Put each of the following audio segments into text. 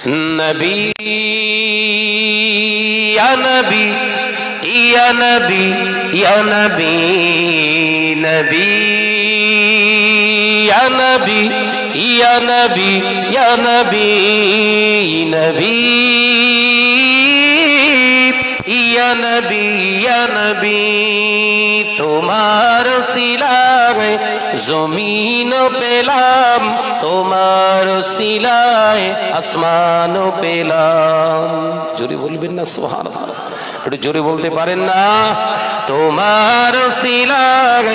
নবী ইয়া নবী ইয়া নবী ইয়া নবী নবী ইয়া নবী ইয়া নবী ইয়া নবী নবী ইয়া নবী ইয়া নবী তোমার সিলায় জমিন পেলাম, তোমার সিলায় আসমান পেলাম। জোরে বলবেন না সুবহানাল্লাহ? একটু জোরে বলতে পারেন না? তোমার সিলায়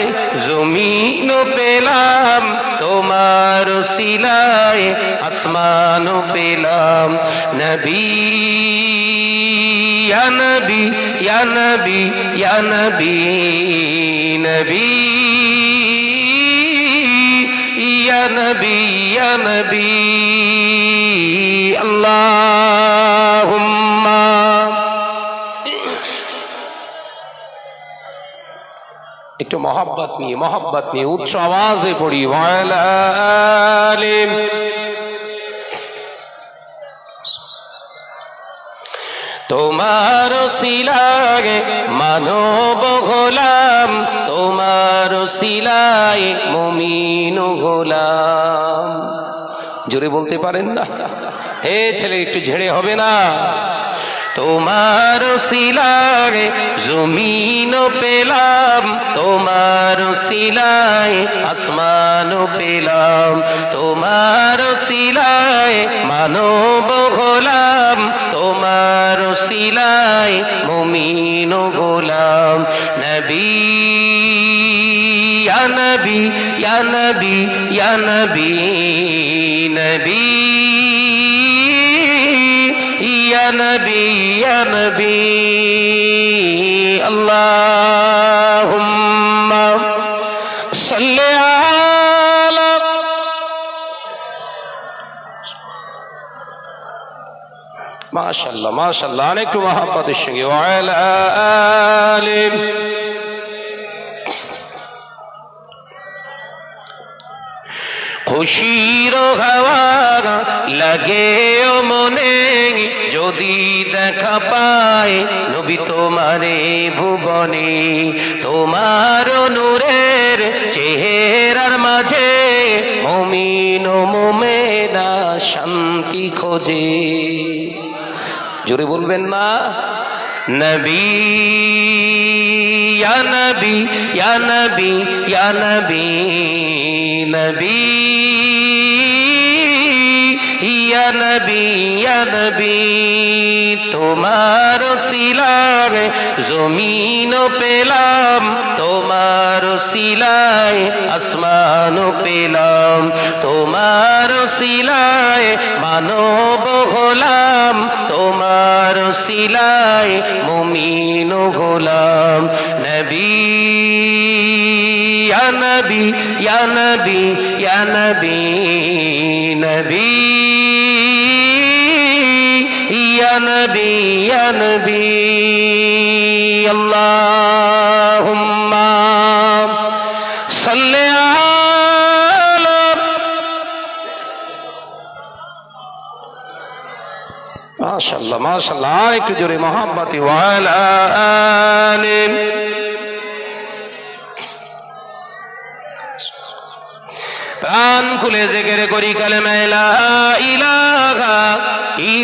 জমিন পেলাম, তোমার সিলায় আসমান পেলাম। নবী ইয়া নবী ইয়া নবী ইয়া নবী নবী ইয়া নবী ইয়া নবী আল্লাহুম্মা। একটু মহব্বত নিয়ে উচ্চ আওয়াজে পড়ি ওয়ালা আলিম। তোমার সিলায় মানব গোলাম, তোমার সিলায় মুমিন গোলাম। জোরে বলতে পারেন না? হে ছেলে একটু ঝেড়ে হবে না? তোমার সিলায় জমিন পেলাম, তোমার সিলায় আসমান পেলাম, তোমার সিলায় মানব গোলাম, তোমার সিলায় মুমিন গোলাম। নবী ইয়া নবী ইয়া নবী ইয়া নবী নবী ইয়া নবী ইয়া নবী আল্লাহুম্মা সাল্লি আলা। মাশাআল্লাহ মাশাআল্লাহ, অনেকটু মহব্বতের সঙ্গে ওয়ালা আলিম। খুশির হাওয়া লাগে ও মনে, যদি দেখা পায় নবী তোমারে ভুবনে। তোমার নূরের চেহারার মাঝে মুমিন ও মুমিনা শান্তি খোঁজে। জোরে বলবেন না? নবী ইয়া নবী ইয়া নবী ইয়া নবী নবী ইয়া নবী ইয়া নবী তোমার সিলায় জমিন পেলাম, তোমার সিলায় আসমান পেলাম, তোমার সিলায় মানব গোলাম, তোমার সিলায় মুমিন গোলাম। নবী ইয়া নবী ইয়া নবী ইয়া নবী নবী ইয়া নবী ইয়া নবী আল্লাহুম্মা সাল্লি আলা। মাশাআল্লাহ মাশাআল্লাহ, একটু জোরে মহব্বতে ওয়ালা আলিম। প্রাণ খুলে জিকির করি কালেমা লা ইলাহা ইল্লাল্লাহ।